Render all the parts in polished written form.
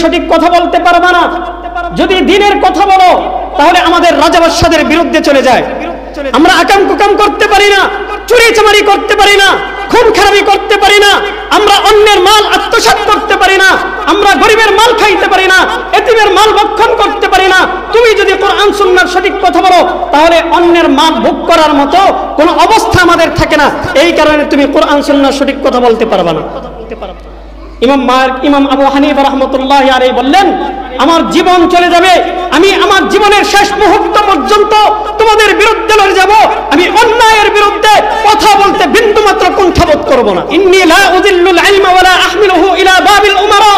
সঠিক কথা বলতে পারবা না। যদি দ্বীনের কথা বলো তাহলে আমাদের রাজা বাদশাদের বিরুদ্ধে চলে যায়। আমরা আকাম কুকাম করতে পারি না, চুরি চামারি করতে পারি না, খুন খারাপি করতে পারি না, আমরা অন্যের মাল আত্মসাৎ করতে পারি না, আমরা গরিবের মাল খাইতে পারি না, এতিমের মাল ভক্ষণ করতে পারি না। তুমি যদি কোরআন সুন্নাহর সঠিক কথা বলো তাহলে অন্যের মাল ভোগ করার মতো কোনো অবস্থা আমাদের থাকে না। এই কারণে তুমি কোরআন সুন্নাহর সঠিক কথা বলতে পারবা না। ইমাম আবু হানিফা রাহমাতুল্লাহি আলাইহি বললেন, আমার জীবন চলে যাবে, আমি আমার জীবনের শেষ মুহূর্ত পর্যন্ত তোমাদের বিরুদ্ধে লড়ে যাব, আমি অন্যায়ের বিরুদ্ধে কথা বলতে বিন্দুমাত্র কুণ্ঠাবোধ করব না। ইন্নী লা উযিল্লুল ইলমা ওয়া লা আহমিলুহু ইলা বাবিল উমারা।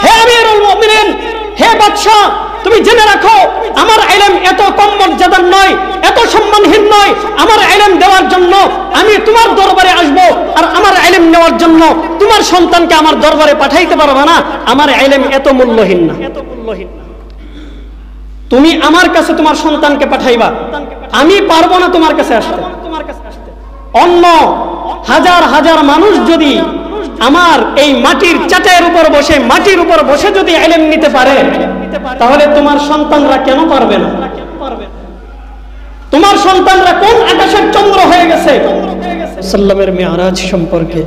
হে আমিরুল মুমিনিন, হে বাদশা, তুমি জেনে রাখো আমার ইলম এত কম মর্যাদার নয়, এত সম্মানহীন নয়। আমার ইলম দেওয়ার জন্য আমি তোমার দরবারে আসব, আর আমার ইলম নেওয়ার জন্য তোমার সন্তানকে আমার দরবারে পাঠাইতে পারবে না। আমার ইলম এত মূল্যহীন না। তুমি আমার কাছে তোমার সন্তানকে পাঠাইবা, আমি পারবো না তোমার কাছে আসতে। অন্য হাজার হাজার মানুষ যদি আমার এই মাটির চাটাইয়ের উপর বসে, মাটির উপর বসে যদি ইলম নিতে পারে, তাহলে তোমার সন্তানরা কেন পারবে না? তোমার সন্তানরা কোন আকাশের চন্দ্র হয়ে গেছে? সাল্লামের মিরাজ সম্পর্কে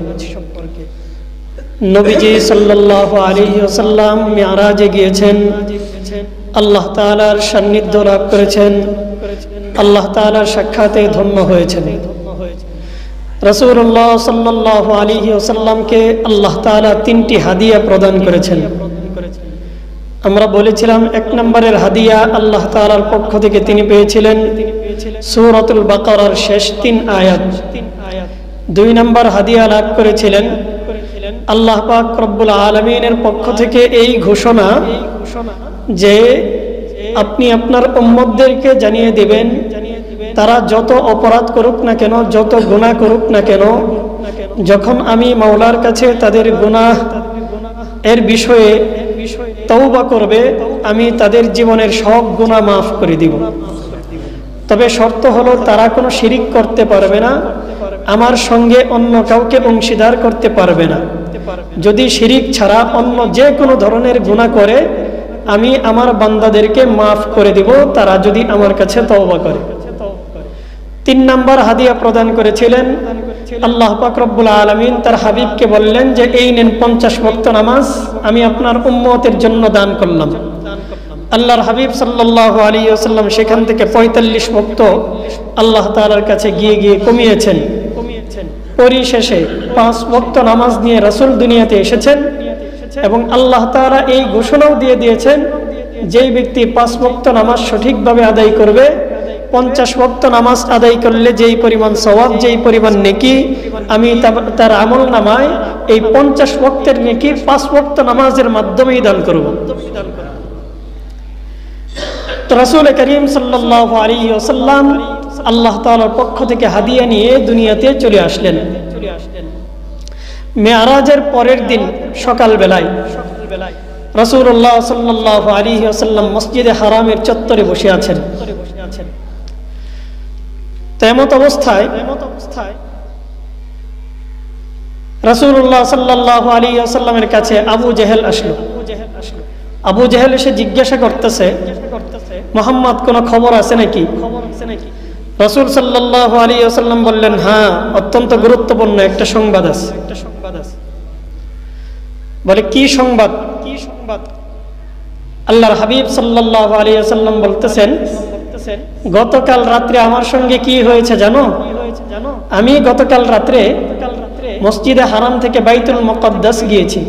নবীজি সাল্লাল্লাহু আলাইহি ওয়াসাল্লাম মিরাজে গিয়েছেন, আল্লাহ তাআলার সান্নিধ্য লাভ করেছেন, আল্লাহ তাআলার সাক্ষাতে ধন্য হয়েছেন। রাসূলুল্লাহ সাল্লাল্লাহু আলাইহি ওয়াসাল্লামকে আল্লাহ তাআলা তিনটি হাদিয়া প্রদান করেছেন। আমরা বলেছিলাম, এক নম্বরের হাদিয়া আল্লাহ তাআলার পক্ষ থেকে তিনি পেয়েছিলেন সূরাতুল বাকারার শেষ 3 আয়াত। 2 নম্বর হাদিয়া লাভ করেছিলেন আল্লাহ পাক রব্বুল আলামিনের পক্ষ থেকে এই ঘোষণা যে আপনি আপনার উম্মতদেরকে জানিয়ে দিবেন, তারা যত অপরাধ করুক না কেন, যত গুনাহ করুক না কেন, যখন আমি মাওলার কাছে তাদের গুনাহ এর বিষয়ে তওবা করবে, আমি তাদের জীবনের সব গুনাহ মাফ করে দিব। তবে শর্ত হলো তারা কোনো শিরিক করতে পারবে না, আমার সঙ্গে অন্য কাউকে অংশীদার করতে পারবে না। যদি শিরিক ছাড়া অন্য যে কোনো ধরনের গুনাহ করে, আমি আমার বান্দাদেরকে মাফ করে দিব, তারা যদি আমার কাছে তওবা করে। 3 নম্বর হাদিয়া প্রদান করেছিলেন আল্লাহ পাক রব্বুল আলামিন তার হাবিবকে বললেন যে এই নেন 50 ওয়াক্ত নামাজ আমি আপনার উম্মতের জন্য দান করলাম। আল্লাহর হাবিব সাল্লাল্লাহু আলাইহি ওয়াসাল্লাম সেখান থেকে 45 ওয়াক্ত আল্লাহ তাআলার কাছে গিয়ে গিয়ে কমিয়েছেন। পরিশেষে 5 ওয়াক্ত নামাজ নিয়ে রাসূল দুনিয়াতে এসেছেন এবং আল্লাহ তাআলা এই ঘোষণাও দিয়ে দিয়েছেন, যেই ব্যক্তি 5 ওয়াক্ত নামাজ সঠিকভাবে আদায় করবে, 50 ওয়াক্ত নামাজ আদায় করলে যেই পরিমাণ সওয়াব, যেই পরিমাণ নেকি, আমি তার আমল নামায় এই 50 ওয়াক্তের নেকি 5 ওয়াক্ত নামাজের মাধ্যমেই দান করব। তো রাসূল করিম সাল্লাল্লাহু আলাইহি ওয়াসাল্লাম আল্লাহ তাআলার পক্ষ থেকে হাদিয়া নিয়ে দুনিয়াতে চলে আসলেন। মেরাজের পরের দিন সকাল বেলায় রাসূলুল্লাহ সাল্লাল্লাহু আলাইহি ওয়াসাল্লাম মসজিদে হারামের চত্বরে বসে আছেন। তেমত অবস্থায় রাসূলুল্লাহ সাল্লাল্লাহু আলাইহি ওয়াসাল্লামের কাছে আবু জেহেল আসলো। আবু জেহেল এসে জিজ্ঞাসা করতেছে, মুহাম্মদ কোনো খবর আছে নাকি? রাসূল সাল্লাল্লাহু আলাইহি ওয়াসাল্লাম বললেন, হ্যাঁ, অত্যন্ত গুরুত্বপূর্ণ একটা সংবাদ আছে। বলে, কি সংবাদ? আল্লাহর হাবিব সাল্লাল্লাহু আলাইহি ওয়াসাল্লাম বলতেছেন, গতকাল রাত্রে আমার সঙ্গে কি হয়েছে জানো? আমি গতকাল রাত্রে মসজিদে হারাম থেকে বাইতুল মুকদ্দাস গিয়েছি,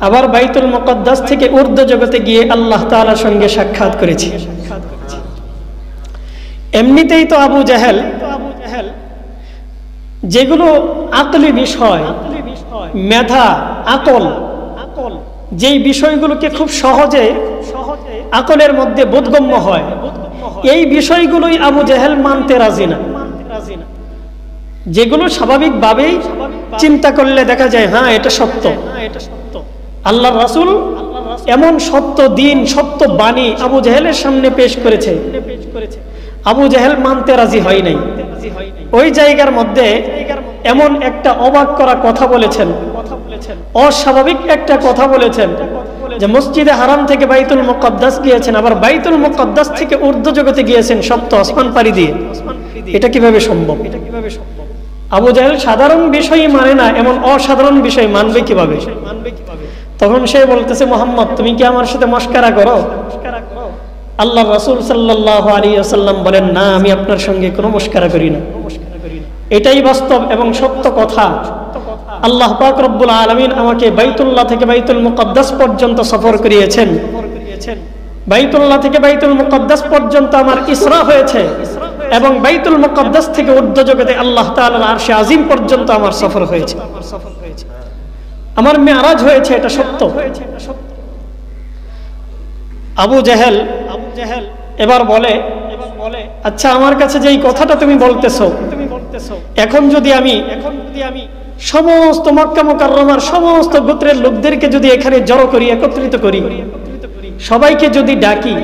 আবার বাইতুল মুকদ্দাস থেকে উর্দু জগতে গিয়ে আল্লাহ তাআলার সঙ্গে সাক্ষাৎ করেছি। এমনিতেই তো আবু জেহেল যেগুলো আকলি বিষয়, মেধা, আকল, যেই বিষয়গুলোকে খুব সহজে আকলের মধ্যে বোধগম্য হয়, এই বিষয়গুলোই আবু জেহেল মানতে রাজি না। যেগুলো স্বাভাবিকভাবেই চিন্তা করলে দেখা যায়, হ্যাঁ, এটা সত্য। আল্লাহর রাসূল এমন সত্য দিন, সত্য বাণী আবু জেহেলের সামনে পেশ করেছে, আবু জেহেল মানতে রাজি হয় নাই। ওই জায়গার মধ্যে এমন একটা অবাক করা কথা বলেছেন, অস্বাভাবিক একটা কথা বলেছেন, যে মসজিদে হারাম থেকে বাইতুল মুকাদ্দাস গিয়েছেন, আবার বাইতুল মুকাদ্দাস থেকে ঊর্ধ্ব জগতে গিয়েছেন সপ্ত আসমান পাড়ি দিয়ে। এটা কিভাবে সম্ভব? আবু জাহেল সাধারণ বিষয়ই মানে না, এমন অসাধারণ বিষয় মানবে কিভাবে? তখন সে বলতেছে, মুহাম্মদ তুমি কি আমার সাথে মস্কারা করো? আল্লাহ রাসূল সাল্লাল্লাহু আলাইহি ওয়াসাল্লাম বলেন, না, আমি আপনার সঙ্গে কোনো মস্কারা করি না। এটাই বাস্তব এবং সত্য কথা। আল্লাহ পাক রব্বুল আলামিন আমাকে বাইতুল্লাহ থেকে বাইতুল মুকাদ্দাস পর্যন্ত সফর করিয়েছেন। বাইতুল্লাহ থেকে বাইতুল মুকাদ্দাস পর্যন্ত আমার ইসরা হয়েছে এবং বাইতুল মুকাদ্দাস থেকে ঊর্ধ্ব জগতে আল্লাহ তাআলার আরশে আজিম পর্যন্ত আমার সফর হয়েছে, আমার মেরাজ হয়েছে, এটা সত্য। আবু জাহেল এবার বলে, আচ্ছা আমার কাছে যে এই কথাটা তুমি বলতেছো, এখন যদি আমি সমস্ত মক্কা মুকাররমার সমস্ত গোত্রের লোকদেরকে যদি এখানে জড়ো করি, একত্রিত করি, সবাইকে যদি ডাকি,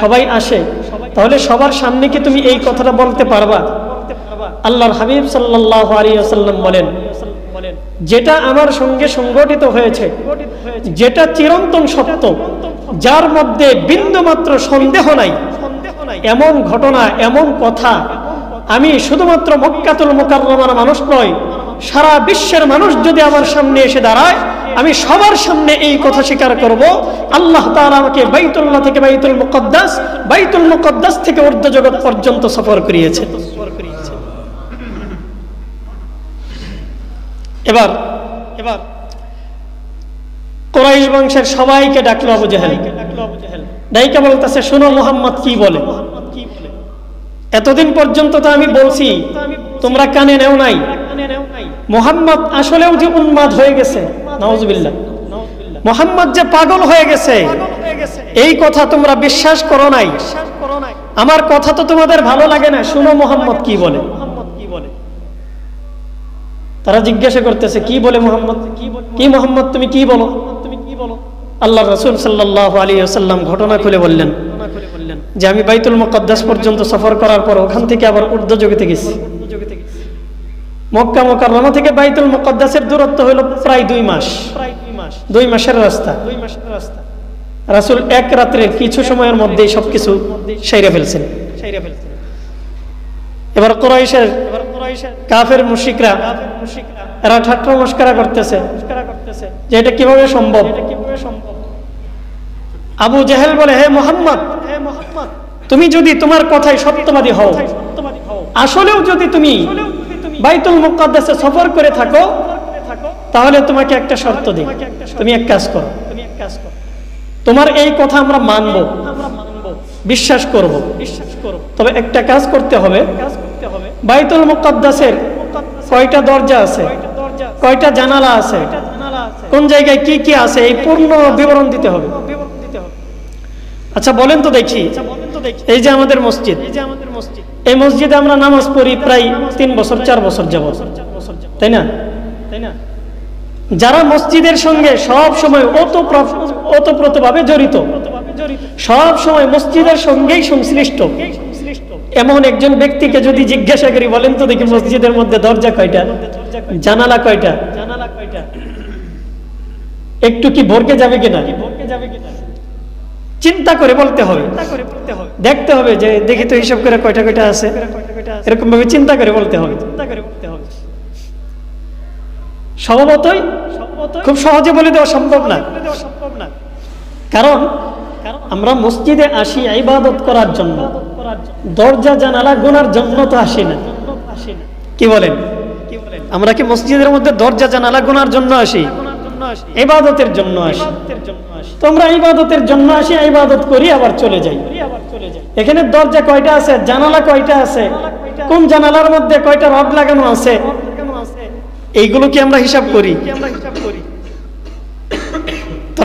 সবাই আসে, তাহলে সবার সামনে কি তুমি এই কথাটা বলতে পারবা? আল্লাহর হাবিব সাল্লাল্লাহু আলাইহি ওয়াসাল্লাম বলেন, যেটা আমার সঙ্গে সংগঠিত হয়েছে, যেটা চিরন্তন সত্য, যার মধ্যে বিন্দুমাত্র সন্দেহ নাই, এমন ঘটনা, এমন কথা আমি শুধুমাত্র মক্কাতুল মুকাররমার মানুষ নয়, সারা বিশ্বের মানুষ যদি আমার সামনে এসে দাঁড়ায়, আমি সবার সামনে এই কথা স্বীকার করব, আল্লাহ তাআলা আমাকে বাইতুল্লাহ থেকে বাইতুল মুকাদ্দাস থেকে ঊর্ধ্ব জগৎ পর্যন্ত সফর করিয়েছে। এবার কুরাইশ বংশের সবাইকে ডাকলো আবু জাহেল। ডাইকা বলতেছে, শোনো মুহাম্মদ কি বলে। এতদিন পর্যন্ত তো আমি বলছি, তোমরা কানে নেও নাই। মুহাম্মদ আসলেও যে উন্মাদ হয়ে গেছে, নাউজুবিল্লাহ, মুহাম্মদ যে পাগল হয়ে গেছে, এই কথা তোমরা বিশ্বাস করো নাই। আমার কথা তো তোমাদের ভালো লাগে না, শুনো মুহাম্মদ কি বলে। তারা জিজ্ঞাসা করতেছে, কি বলে মুহাম্মদ? কি মুহাম্মদ তুমি কি বলো? আল্লাহ রাসূল সাল্লাল্লাহু আলাইহি ওয়াসাল্লাম ঘটনা খুলে বললেন যে আমি বাইতুল মুকাদ্দাস পর্যন্ত সফর করার পর ওখান থেকে আবার ঊর্ধ্ব জগতে গেছি। মক্কা মুকাররমা থেকে বাইতুল মুকাদ্দাসের দূরত্ব হলো প্রায় 2 মাস, 2 মাসের রাস্তা। রাসূল এক রাত্রে কিছু সময়ের মধ্যেই সবকিছু সাইরা ফেলছেন। এবার কুরাইশের কাফের মুশরিকরা এরা ঠাট্টা মশকরা করতেছে যে এটা কিভাবে সম্ভব। আবু জাহেল বলে, হে মুহাম্মদ, তুমি যদি তোমার কথায় সত্যবাদী হও, আসলেও যদি তুমি বাইতুল মুকাদ্দাসে সফর করে থাকো, তাহলে তোমাকে একটা শর্ত দিই, তুমি এক কাজ করো, তোমার এই কথা আমরা মানব, বিশ্বাস করব, তবে একটা কাজ করতে হবে, বাইতুল মুকাদ্দাসের কয়টা দরজা আছে, কয়টা জানালা আছে, কোন জায়গায় কি কি আছে, এই পূর্ণ বিবরণ দিতে হবে। আচ্ছা বলেন তো দেখি, এই যে আমাদের মসজিদ, এই মসজিদে আমরা নামাজ পড়ি প্রায় 3 বছর 4 বছর যাবত, তাই না? যারা মসজিদের সঙ্গে সব সময় ওতপ্রোতভাবে জড়িত, সব সময় মসজিদের সঙ্গেই সংশ্লিষ্ট, এমন একজন ব্যক্তিকে যদি জিজ্ঞাসা করি, বলেন তো দেখি মসজিদের মধ্যে দরজা কয়টা, জানালা কয়টা, একটু কি ভরকে যাবে কিনা চিন্তা করে বলতে হবে, দেখতে হবে যে দেখি তো হিসাব করে কয়টা কয়টা আছে, এরকম ভাবে চিন্তা করে বলতে হবে। স্বভাবতই খুব সহজে বলে দেওয়া সম্ভব না, কারণ আমরা মসজিদে আসি ইবাদত করার জন্য, দরজা জানালা গোনার জন্য তো আসি না। কি বলেন? আমরা কি মসজিদের মধ্যে দরজা জানালা গোনার জন্য আসি? ইবাদতের জন্য আসি। তোমরা ইবাদতের জন্য আসি, ইবাদত করি, আবার চলে যাই। এখানে দরজা কয়টা আছে, জানালা কয়টা আছে, কোন জানালার মধ্যে কয়টা রড লাগানো আছে, এইগুলো কি আমরা হিসাব করি?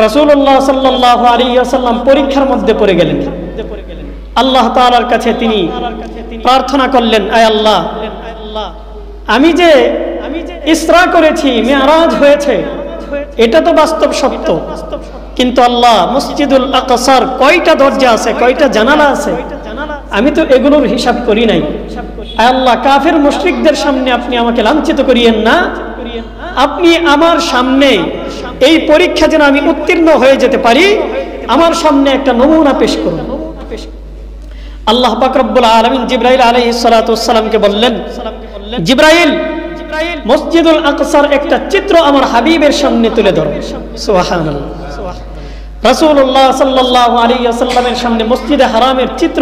রাসূলুল্লাহ সাল্লাল্লাহু আলাইহি ওয়াসাল্লাম পরীক্ষার মধ্যে পড়ে গেলেন। আল্লাহ তাআলার কাছে তিনি প্রার্থনা করলেন, আয় আল্লাহ, আমি যে ইসরা করেছি, মিরাজ হয়েছে, এটা তো বাস্তব সত্য, কিন্তু আল্লাহ মসজিদুল আকসার কয়টা দরজা আছে, কয়টা জানালা আছে, আমি তো এগুলোর হিসাব করি নাই। আয় আল্লাহ, কাফের মুশরিকদের সামনে আপনি আমাকে লাঞ্ছিত করিয়েন না, আপনি আমার সামনে এই পরীক্ষা যেন আমি উত্তীর্ণ হয়ে যেতে পারি, আমার সামনে একটা নমুনা পেশ করুন। আল্লাহ পাক রব্বুল আলামিন জিবরাইল আলাইহিস সালাতু ওয়াস সালামকে বললেন, জিবরাইল, মসজিদুল আকসার একটা চিত্র আমার হাবিবের সামনে তুলে ধরো। সুবহানাল্লাহ। রাসূলুল্লাহ সাল্লাল্লাহু আলাইহি ওয়াসাল্লামের সামনে মসজিদে হারামের চিত্র,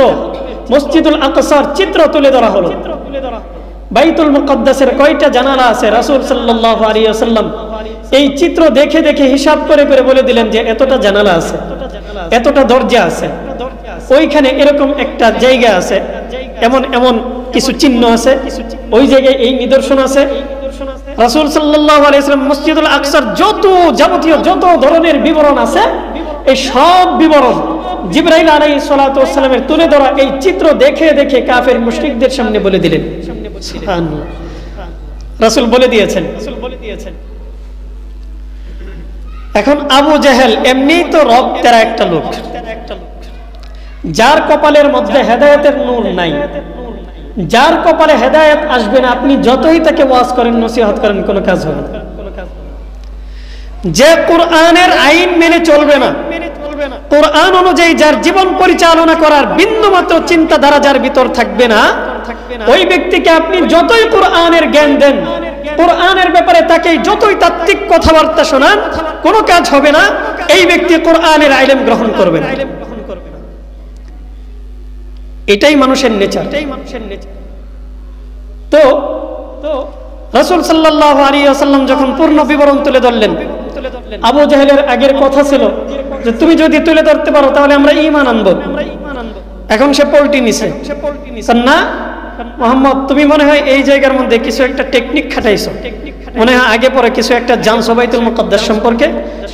মসজিদুল আকসার চিত্র তুলে ধরা হলো। বাইতুল মুকদ্দাসের কয়টা জানালা আছে? রাসূল সাল্লাল্লাহু আলাইহি ওয়াসাল্লাম এই চিত্র দেখে দেখে হিসাব করে করে বলে দিলেন যে এতটা জানালা আছে, এতটা দরজা আছে, ওইখানে এরকম একটা জায়গা আছে, এমন এমন কিছু চিহ্ন আছে, ওই জায়গায় এই নিদর্শন আছে। রাসূল সাল্লাল্লাহু আলাইহি ওয়াসাল্লাম মসজিদুল আকসার যত যাবতীয় যত ধরনের বিবরণ আছে, এই সব বিবরণ জিবরাইল আলাইহিস সালাতু ওয়াস সালামের তুলে ধরা এই চিত্র দেখে দেখে কাফের মুশরিকদের সামনে বলে দিলেন। সুবহানাল্লাহ। রাসূল বলে দিয়েছেন। এখন আবু জেহেল এমনিই তো রব তেরা একটা লোক, যার কপালের মধ্যে হেদায়েতের নূর নাই, যার কপালে হেদায়েত আসবে না, আপনি যতই তাকে ওয়াজ করেন, নসিহত করেন, কোনো কাজ হবে না। যে কোরআনের আইন মেনে চলবে না, কোরআন অনুযায়ী যার জীবন পরিচালনা করার বিন্দুমাত্র চিন্তাধারা যার ভিতর থাকবে না, ওই ব্যক্তিকে আপনি যতই কোরআনের জ্ঞান দেন, কোরআনের ব্যাপারে তাকে যতই তাত্ত্বিক কথাবার্তা শোনান, কোনো কাজ হবে না। এই ব্যক্তি কোরআনের ইলম গ্রহণ করবে না। এটাই মানুষের নেচার। তো রাসূল সাল্লাল্লাহু আলাইহি ওয়াসাল্লাম যখন পূর্ণ বিবরণ তুলে ধরলেন, আবু জাহেলের আগের কথা ছিল যে তুমি যদি তুলে ধরতে পারো তাহলে আমরা ঈমান আনবো। এখন সে পল্টি নিছে, না মুহাম্মদ তুমি মনে হয় এই জায়গার মধ্যে কিছু একটা টেকনিক খাটাইছো, মনে হয় আগে পরে কিছু একটা জানছো বাইতুল মুকদ্দাস সম্পর্কে,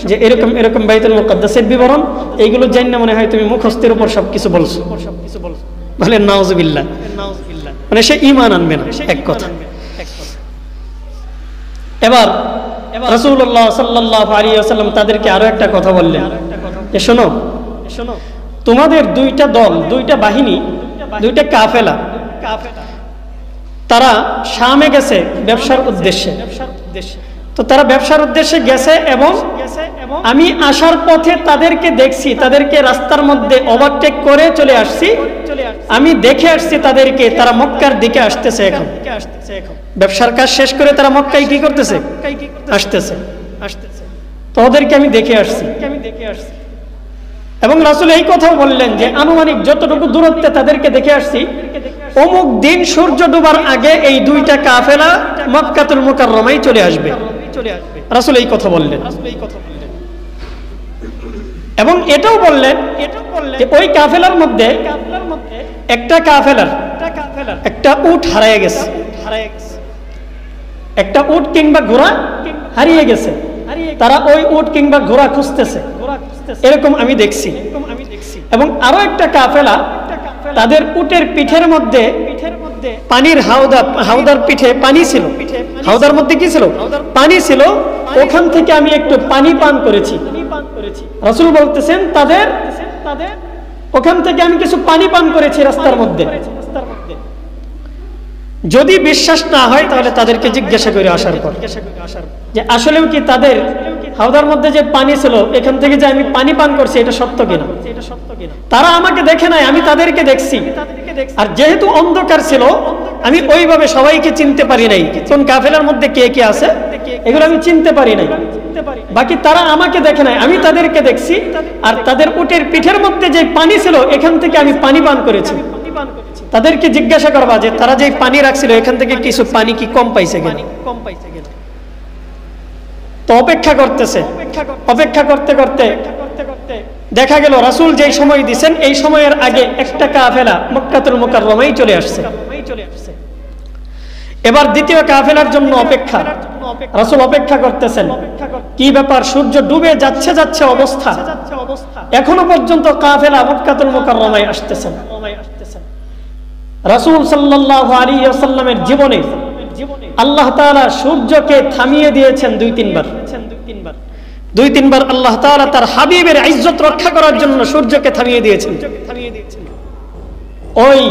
যে এরকম এরকম বাইতুল মুকদ্দাসের বিবরণ, এইগুলো জাননা মনে হয় তুমি মুখস্থের উপর সবকিছু বলছো। বলে নাউজুবিল্লাহ, মানে সে ঈমান আনবে না, এক কথা। এবার রাসূলুল্লাহ সাল্লাল্লাহু আলাইহি ওয়াসাল্লাম তাদেরকে আরো একটা কথা বললেন যে শোনো, তোমাদের দুইটা দল, দুইটা বাহিনী, দুইটা কাফেলা, তারা শামে গেছে ব্যবসার উদ্দেশ্যে। তো তারা ব্যবসার উদ্দেশ্যে গেছে এবং আমি আসার পথে তাদেরকে দেখছি, তাদেরকে রাস্তার মধ্যে ওভারটেক করে চলে আসছি, আমি দেখে আসছি তাদেরকে, তারা মক্কার দিকে আসতেছে। এখন ব্যবসার কাজ শেষ করে তারা মক্কায় কি করতেছে? আসতেছে। তো ওদেরকে আমি দেখে আসছি। এবং রাসূল এই কথাও বললেন যে আনুমানিক যতটুকু দূরত্বে তাদেরকে দেখে আসছি, অমুক দিন সূর্য ডোবার আগে এই দুইটা কাফেলা মক্কাতুল মুকাররমায় চলে আসবে। রাসূল এই কথা বললেন। এবং এটাও বললেন যে ওই কাফেলার মধ্যে একটা কাফেলার একটা উট হারিয়ে গেছে, একটা উট কিংবা ঘোড়া হারিয়ে গেছে, তারা ওই উট কিংবা ঘোড়া খুঁজতেছে, এরকম আমি দেখছি। এবং আরো একটা কাফেলা, তাদের উটের পিঠের মধ্যে পানির হাউদার পিঠে পানি ছিল, হাউদার মধ্যে কি ছিল? পানি ছিল। ওখান থেকে আমি একটু পানি পান করেছি। রাসূল বলতেছেন তাদের ওখান থেকে আমি কিছু পানি পান করেছি রাস্তার মধ্যে। যদি বিশ্বাস না হয় তাহলে তাদেরকে জিজ্ঞাসা করে আসার পর যে আসলেও কি তাদের হাওদার মধ্যে যে পানি ছিল এখান থেকে যে আমি পানি পান করছি এটা সত্য কিনা। তারা আমাকে দেখে নাই, আমি তাদেরকে দেখছি। আর যেহেতু অন্ধকার ছিল আমি ওইভাবে সবাইকে চিনতে পারি নাই, কোন কাফেলার মধ্যে কে কে আছে এগুলো আমি চিনতে পারি নাই। বাকি তারা আমাকে দেখে নাই, আমি তাদেরকে দেখছি। আর তাদের উটের পিঠের মধ্যে যে পানি ছিল এখান থেকে আমি পানি পান করেছি। তাদেরকে জিজ্ঞাসা করবা যে তারা যে পানি রাখছিল এখান থেকে কিছু পানি কি কম পাইছে কিনা। তো অপেক্ষা করতেছে, অপেক্ষা করতে করতে দেখা গেল রাসূল যেই সময় দিবেন এই সময়ের আগে একটা কাফেলা মক্কাতুল মুকাররমায় চলে আসছে। এবার দ্বিতীয় কাফেলার জন্য অপেক্ষা, রাসূল অপেক্ষা করতেছেন। কি ব্যাপার, সূর্য ডুবে যাচ্ছে যাচ্ছে অবস্থা, এখনো পর্যন্ত কাফেলা মক্কাতুল মুকাররমায় আসতেছে। রাসূল সাল্লাল্লাহু আলাইহি ওয়াসাল্লামের জীবনে আল্লাহ তাআলা সূর্যকে থামিয়ে দিয়েছেন দুই তিনবার আল্লাহ তাআলা তার হাবিবের ইজ্জত রক্ষা করার জন্য সূর্যকে থামিয়ে দিয়েছেন। ওই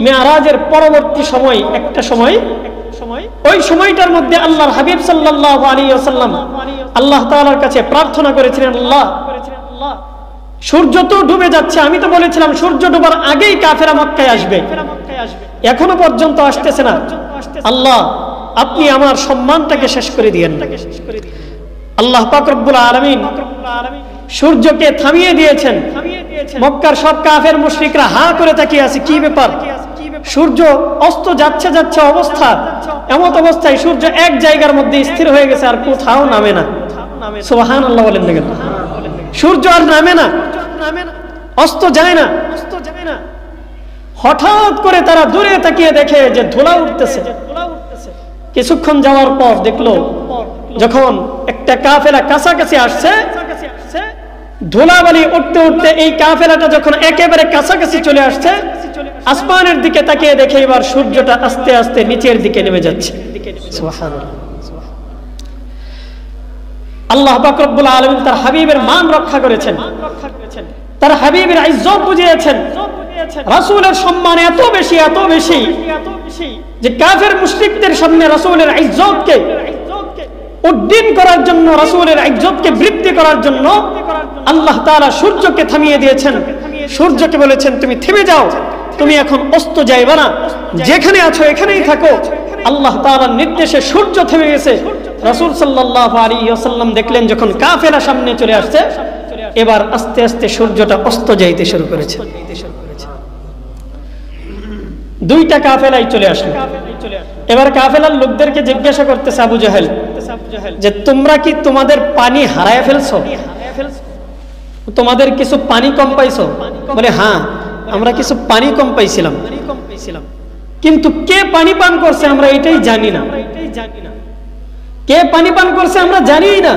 মেরাজের পরবর্তী সময় একটা সময় ওই সময়টার মধ্যে আল্লাহর হাবিব সাল্লাল্লাহু আলাইহি ওয়াসাল্লাম আল্লাহ তাআলার কাছে প্রার্থনা করেছিলেন, আল্লাহ সূর্য তো ডুবে যাচ্ছে, আমি তো বলেছিলাম সূর্য ডোবার আগেই কাফেরা মক্কায় আসবে, এখনো পর্যন্ত আসতেছে না, আল্লাহ আপনি আমার সম্মানটাকে শেষ করে দিয়েন। আল্লাহ পাক রব্বুল আলামিন সূর্যকে থামিয়ে দিয়েছেন। মক্কার সব কাফের মুশরিকরা হা করে তাকিয়ে আছে, কি ব্যাপার, সূর্য অস্ত যাচ্ছে যাচ্ছে অবস্থা, এমন অবস্থায় সূর্য এক জায়গার মধ্যে স্থির হয়ে গেছে, আর কোথাও নামে না। সুবহানাল্লাহ বলেন না কেন? সূর্য আর নামে না, অস্ত যায় না। হঠাৎ করে তারা দূরে তাকিয়ে দেখে যে ধুলা উঠতেছে। কিছুক্ষণ যাওয়ার পর দেখলো যখন একটা কাফেলা কাছাকাছি আসছে, ধুলাবালি উঠতে উঠতে এই কাফেলাটা যখন একেবারে কাছাকাছি চলে আসছে, আসমানের দিকে তাকিয়ে দেখে এবার সূর্যটা আস্তে আস্তে নিচের দিকে নেমে যাচ্ছে। সুবহানাল্লাহ। আল্লাহ পাক রব্বুল আলামিন তার হাবিবের মান রক্ষা করেছেন, তার হাবিবের ইজ্জত বুঝিয়েছেন। রাসূলের সম্মান এত বেশি এত বেশি যে কাফের মুশরিকদের সামনে রাসূলের ইজ্জতকে উদ্দিন করার জন্য, রাসূলের ইজ্জতকে বৃদ্ধি করার জন্য আল্লাহ তাআলা সূর্যকে থামিয়ে দিয়েছেন। সূর্যকে বলেছেন তুমি থেমে যাও, তুমি এখন অস্ত যাইবা না, যেখানে আছো এখানেই থাকো। আল্লাহ তাআলার নির্দেশে সূর্য থেমে গেছে। রাসূল সাল্লাল্লাহু আলাইহি ওয়াসাল্লাম দেখলেন যখন কাফেলা সামনে চলে আসছে, এবার আস্তে আস্তে সূর্যটা অস্ত যাইতে শুরু করেছে। দুইটা কাফেলাই চলে আসলো। এবার কাফেলার লোকদেরকে জিজ্ঞাসা করতেছে আবু জাহেল যে তোমরা কি তোমাদের পানি হারায় ফেলছো, তোমাদের কিছু পানি কম পাইছো? বলে হ্যাঁ, আমরা কিছু পানি কম পাইছিলাম, কিন্তু কে পানি পান করছে আমরা এটাই জানি না। কে পানি পান করছে আমরা জানি না।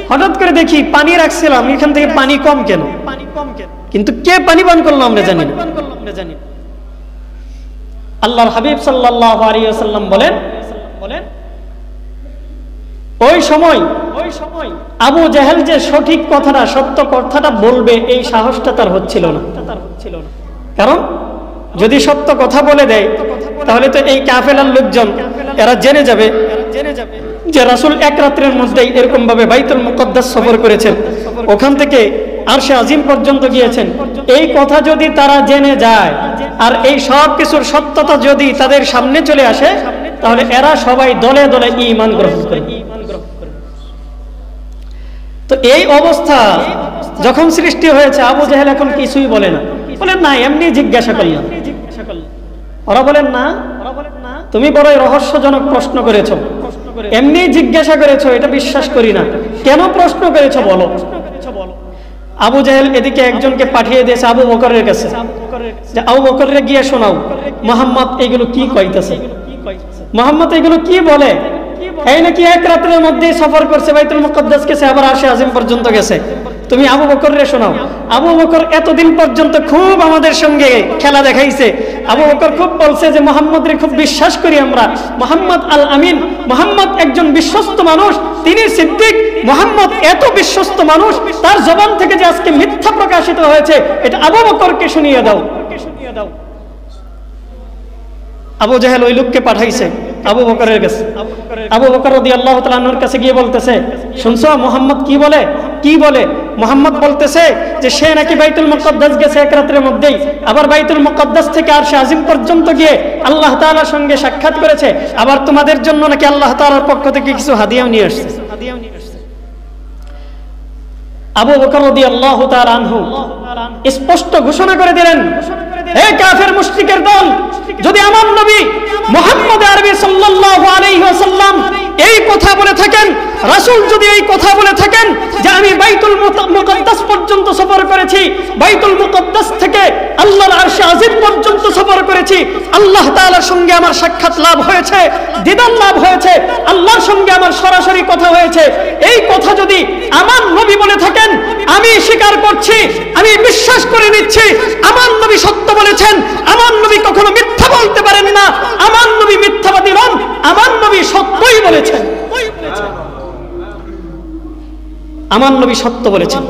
হঠাৎ করে দেখি পানি রাখছিলাম, এখান থেকে পানি কম কেন, কিন্তু কে পানি পান করলো আমরা জানি না। আল্লাহর হাবিব সাল্লাল্লাহু আলাইহি ওয়াসাল্লাম বলেন ওই সময় আবু জাহেল যে সঠিক কথাটা সত্য কথাটা বলবে এই সাহসটা তার হচ্ছিল না। কারণ যদি সত্য কথা বলে দেয় তাহলে তো এই কাফেলার লোকজন এরা জেনে যাবে যে রাসূল এক রাতের মধ্যেই এরকম ভাবে বাইতুল মুকদ্দাস সফর করেছেন, ওখান থেকে আরশে আজিম পর্যন্ত গিয়েছেন। এই কথা যদি তারা জেনে যায় আর এই সব কিছুর সত্যতা যদি তাদের সামনে চলে আসে, তাহলে এরা সবাই দলে দলে ঈমান গ্রহণ করে। তো এই অবস্থা যখন সৃষ্টি হয়েছে, আবু জাহেল এখন কিছুই বলে না, বলেন না এমনি জিজ্ঞাসা করলাম। ওরা বলেন না তুমি বড়ই রহস্যজনক প্রশ্ন করেছো, এমনি জিজ্ঞাসা করেছো, এটা বিশ্বাস করি না, কেন প্রশ্ন করেছো বলো। আবু জাহেল এদিকে একজনকে পাঠিয়ে দিয়েছে আবু বকরের কাছে, যে আবু বকরের গিয়ে শোনাও মুহাম্মদ এগুলো কি কইতেছে, মুহাম্মদ এগুলো কি বলে। এই নাকি এক রাতের মধ্যে সফর করছে, বাইতুল মুকদ্দাস গেছে, আবার আরশে আজিম পর্যন্ত গেছে, তুমি আবু বকরের শোনাও। আবু বকর এতদিন পর্যন্ত খুব আমাদের সঙ্গে খেলা দেখাইছে, আবু বকর খুব বলছে যে মুহাম্মদরে খুব বিশ্বাস করি আমরা, মুহাম্মদ আল আমিন, মুহাম্মদ একজন বিশ্বস্ত মানুষ, তিনি সিদ্দিক, মুহাম্মদ এত বিশ্বস্ত মানুষ, তার জবান থেকে যে আজকে মিথ্যা প্রকাশিত হয়েছে এটা আবু বকরকে শুনিয়ে দাও। আবু জাহেল ওই লোককে পাঠাইছে আবু বকরের কাছে। আবু বকর রাদিয়াল্লাহু তাআলা আনহুর কাছে গিয়ে বলতেছে, শুনছো মুহাম্মদ কি বলে? কি বলে? মুহাম্মদ বলতেছে যে সে নাকি বাইতুল মুকদ্দাস গেছে এক রাতের মধ্যেই, আবার বাইতুল মুকদ্দাস থেকে আরশে আজিম পর্যন্ত গিয়ে আল্লাহ তাআলার সঙ্গে সাক্ষাৎ করেছে, আবার তোমাদের জন্য নাকি আল্লাহ তাআলার পক্ষ থেকে কিছু হাদিয়াও নিয়ে আসছে। আবু বকর রাদিয়াল্লাহু তাআলা আনহু স্পষ্ট ঘোষণা করে দিলেন, হে কাফের মুশরিকের দল, যদি আমার নবী মুহাম্মদ আরবি সাল্লাল্লাহু আলাইহি ওয়াসাল্লাম এই কথা বলে থাকেন, রাসূল যদি এই কথা বলে থাকেন যে আমি বাইতুল মুকদ্দাস পর্যন্ত সফর করেছি, বাইতুল মুকদ্দাস থেকে আল্লাহর আরশে আজিম পর্যন্ত সফর করেছি, আল্লাহ তাআলার সঙ্গে আমার সাক্ষাৎ লাভ হয়েছে, দিদার লাভ হয়েছে, আল্লাহর সঙ্গে আমার সরাসরি কথা হয়েছে, এই কথা যদি আমার নবী বলে থাকেন আমি স্বীকার করছি, আমি বিশ্বাস করে নিচ্ছি আমার নবী সত্য বলেছেন, আমার নবী কখনো মিথ্যা বলতে পারেন না, আমার নবী মিথ্যাবাদী নন, আমার নবী সত্যই বলেছেন, আমার নবী সত্য বলেছেন।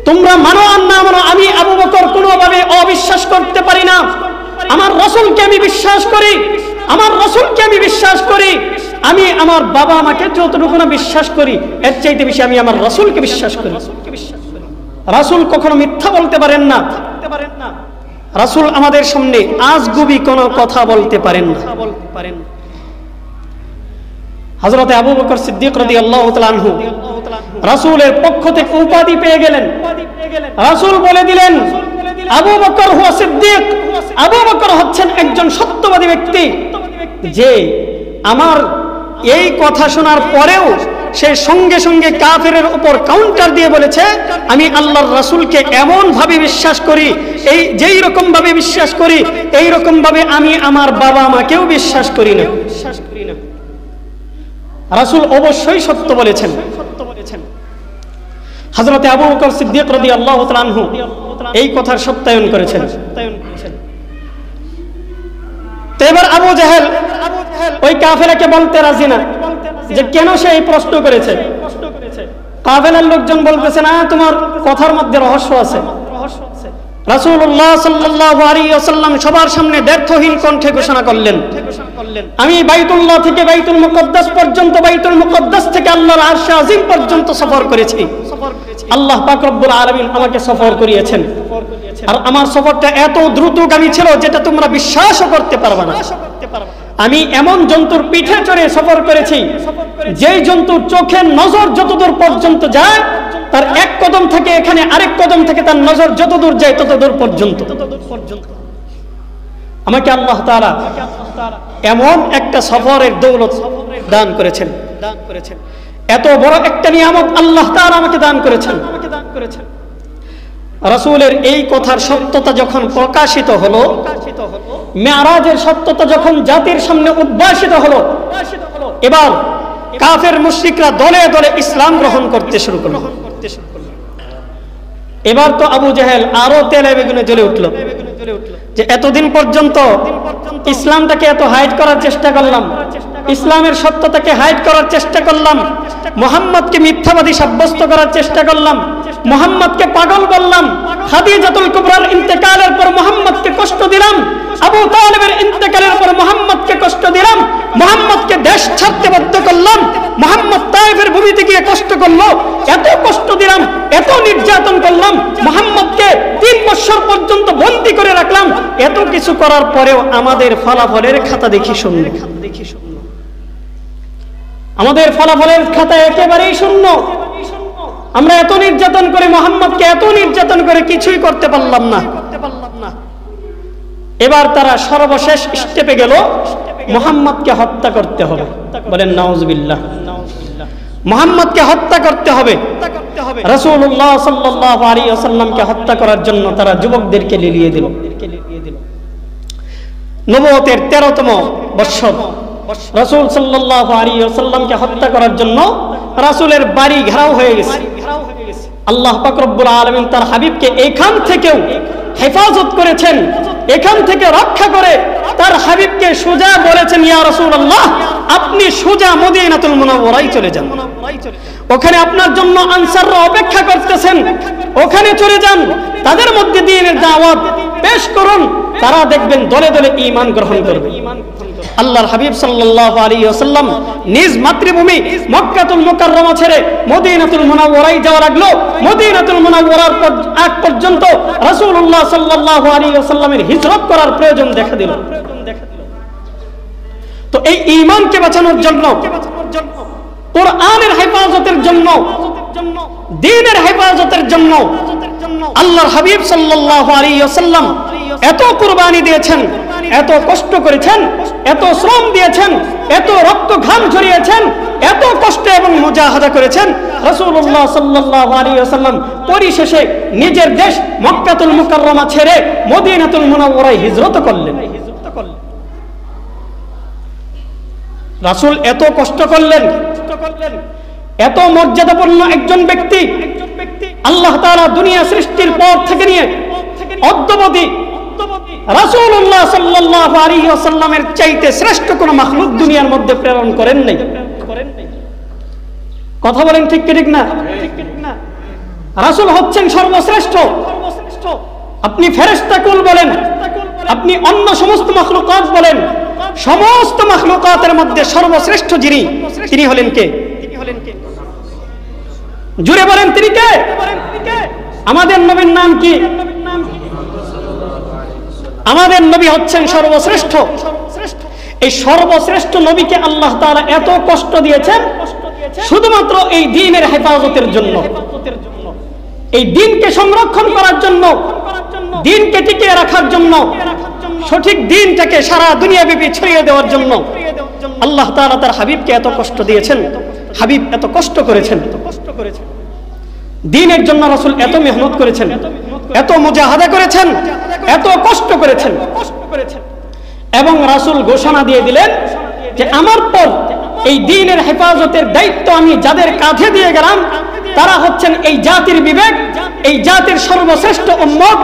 তোমরা মানো আর না মানো, আমি আবু বকর কোনোভাবে অবিশ্বাস করতে পারি না। আমার রাসূলকে আমি বিশ্বাস করি, আমার রাসূলকে আমি বিশ্বাস করি। আমি আমার বাবা মাকে যতটুকু না বিশ্বাস করি, এর চাইতে বেশি আমি আমার রাসূলকে বিশ্বাস করি। রাসূল কখনো মিথ্যা বলতে পারেন না। রাসূল আমাদের সামনে আজগুবি কোনো কথা বলতে পারেন না। হযরত আবু বকর সিদ্দিক রাদিয়াল্লাহু তাআলা আনহু রাসূলের পক্ষ থেকে উপাধি পেয়ে গেলেন। রাসূল বলে দিলেন, আবু বকর হুয়া সিদ্দিক, আবু বকর হচ্ছেন একজন সত্যবাদী ব্যক্তি, যে আমার এই কথা শোনার পরেও সে সঙ্গে সঙ্গে কাফেরের উপর কাউন্টার দিয়ে বলেছে, আমি আল্লাহর রাসূলকে এমন ভাবে বিশ্বাস করি, এই যেই রকম ভাবে বিশ্বাস করি এই রকম ভাবে আমি আমার বাবা মাকেও বিশ্বাস করি না। রাসূল অবশ্যই সত্য বলেছেন। হযরত আবু বকর সিদ্দিক রাদিয়াল্লাহু তাআলা আনহু এই কথার সত্যায়ন করেছেন। তো এবার আবু জাহেল ওই কাফেলাকে বলতে রাজি না যে কেন সে এই প্রশ্ন করেছে। কাফেলার লোকজন বলতেছে, না, তোমার কথার মধ্যে রহস্য আছে। রাসূলুল্লাহ সাল্লাল্লাহু আলাইহি ওয়াসাল্লাম সবার সামনে ব্যর্থহীন কণ্ঠে ঘোষণা করলেন, আমি বাইতুল্লাহ থেকে বাইতুল মুকদ্দাস পর্যন্ত, বাইতুল মুকদ্দাস থেকে আল্লাহর আরশে আজিম পর্যন্ত সফর করেছি। আল্লাহ পাক রব্বুল আলামিন আমাকে সফর করিয়েছেন, আর আমার সফরটা এত দ্রুতগামী ছিল যেটা তোমরা বিশ্বাসও করতে পারবে না। আমি এমন জন্তুর পিঠে চড়ে সফর করেছি, যেই জন্তুর চোখের নজর যতদূর পর্যন্ত যায়, তার এক কদম থেকে এখানে আরেক কদম থেকে তার নজর যতদূর যায় ততদূর পর্যন্ত আমাকে আল্লাহ তাআলা এমন একটা সফরের দৌলত দান করেছেন। এত বড় একটা নিয়ামত আল্লাহ তাআলা আমাকে দান করেছেন। রাসূলের এই কথার সত্যতা যখন প্রকাশিত হলো, মেরাজের সত্যতা যখন জাতির সামনে উদ্ভাসিত হলো, এবার কাফের মুশরিকরা দলে দলে ইসলাম গ্রহণ করতে শুরু করলো। এবার তো আবু জাহেল আরো তেলে বেগুনে জ্বলে উঠল, যে এতদিন পর্যন্ত ইসলামটাকে এত হাইড করার চেষ্টা করলাম, ইসলামের সত্যতাকে হাইড করার চেষ্টা করলাম, মুহাম্মদকে মিথ্যাবাদী সাব্যস্ত করার চেষ্টা করলাম, মুহাম্মদকে পাগল বললাম, খাদিজাতুল কুবরার ইন্তেকালের পর মুহাম্মদকে কষ্ট দিলাম, আবু তালেবের ইন্তেকালের পর মুহাম্মদকে কষ্ট দিলাম, মুহাম্মদকে দেশ ছাড়তে বাধ্য করলাম, মুহাম্মদ তায়েফের ভূমিতে গিয়ে কষ্ট করলো, এত কষ্ট দিলাম, এত নির্যাতন করলাম, মুহাম্মদকে 3 বছর পর্যন্ত বন্দী করে রাখলাম। এত কিছু করার পরেও আমাদের ফলাফলের খাতা দেখি শূন্য। আমাদের ফলাফলের খাতা একেবারেই শূন্য। আমরা এত নির্যাতন করে মুহাম্মদকে এত নির্যাতন করে কিছুই করতে পারলাম না। এবার তারা সর্বশেষ স্টেপে গেল, মুহাম্মদকে হত্যা করতে হবে। বলেন নাউজুবিল্লাহ। মুহাম্মদকে হত্যা করতে হবে। রাসূলুল্লাহ সাল্লাল্লাহু আলাইহি ওয়াসাল্লামকে হত্যা করার জন্য তারা যুবকদেরকে লিলিয়ে দিল। নবুয়তের 13তম বৎসর রাসূল সাল্লাল্লাহু আলাইহি ওয়াসাল্লামকে হত্যা করার জন্য রাসূলের বাড়ি ঘেরাও হয়ে গেছে। আল্লাহ পাক রব্বুল আলামিন তার হাবিবকে এখান থেকেও হেফাজত করেছেন, এখান থেকে রক্ষা করে তার হাবিবকে সোজা বলেছেন, ইয়া রাসূলুল্লাহ, আপনি সোজা মদিনাতুল মুনাওয়ারায় চলে যান, ওখানে আপনার জন্য আনসাররা অপেক্ষা করতেছেন, ওখানে চলে যান, তাদের মধ্যে দ্বীনের দাওয়াত পেশ করুন, তারা দেখবেন দলে দলে ঈমান গ্রহণ করবে। আল্লাহর হাবিব সাল্লাল্লাহু আলাইহি ওয়াসাল্লাম নিজ মাতৃভূমি মক্কাতুল মুকাররমা ছেড়ে মদিনাতুল মুনাওয়ারায় যাওয়া লাগলো। মদিনাতুল মুনাওয়ারার আগ পর্যন্ত রাসূলুল্লাহ সাল্লাল্লাহু আলাইহি ওয়াসাল্লামের হিজরত করার প্রয়োজন দেখা দিল। তো এই ঈমানকে বাঁচানোর জন্য, কোরআনের হেফাজতের জন্য, দ্বীনের হেফাজতের জন্য আল্লাহর হাবিব সাল্লাল্লাহু আলাইহি ওয়াসাল্লাম এত কুরবানি দিয়েছেন, এত কষ্ট করেছেন, এত শ্রম দিয়েছেন, এত রক্ত ঘাম ঝরিয়েছেন, এত কষ্ট এবং মুজাহাদা করেছেন। রাসূলুল্লাহ সাল্লাল্লাহু আলাইহি ওয়াসাল্লাম পরিশেষে নিজের দেশ মক্কাতুল মুকাররমা ছেড়ে মদিনাতুল মুনাওয়ারায় হিজরত করলেন। রাসূল এত কষ্ট করলেন, এত মর্যাদাপূর্ণ একজন ব্যক্তি, আল্লাহ তাআলা দুনিয়া সৃষ্টির পর থেকে নিয়ে অদ্যাবধি রাসূলুল্লাহ সাল্লাল্লাহু আলাইহি ওয়াসাল্লামের চাইতে শ্রেষ্ঠ কোন মাখলুক দুনিয়ার মধ্যে প্রেরণ করেন নাই। কথা বলেন ঠিক কি ঠিক না? রাসূল হচ্ছেন সর্বশ্রেষ্ঠ। আপনি ফেরেশতা কুল বলেন, আপনি অন্য সমস্ত মাখলুকাত বলেন, সমস্ত মাখলুকাতের মধ্যে সর্বশ্রেষ্ঠ যিনি, তিনি হলেন কে? জুড়ে বলেন তিনি কে? আমাদের নবীর নাম কি? আমাদের নবী হচ্ছেন সর্বশ্রেষ্ঠ। এই সর্বশ্রেষ্ঠ নবীকে আল্লাহ তাআলা এত কষ্ট দিয়েছেন শুধুমাত্র এই দ্বীনের হেফাজতের জন্য, এই দ্বীনকে সংরক্ষণ করার জন্য, দ্বীনকে টিকিয়ে রাখার জন্য, সঠিক দ্বীনটাকে সারা দুনিয়াব্যাপী ছড়িয়ে দেওয়ার জন্য আল্লাহ তাআলা তার হাবিবকে এত কষ্ট দিয়েছেন। হাবিব এত কষ্ট করেছেন, দ্বীনের জন্য রাসূল এত মেহনত করেছেন, এত মুজাহাদা করেছেন, এত কষ্ট করেছেন। এবং রাসূল ঘোষণা দিয়ে দিলেন যে আমার পর এই দ্বীনের হেফাজতের দায়িত্ব আমি যাদের কাঁধে দিয়ে গেলাম তারা হচ্ছেন এই জাতির বিবেক, এই জাতির সর্বশ্রেষ্ঠ উম্মত,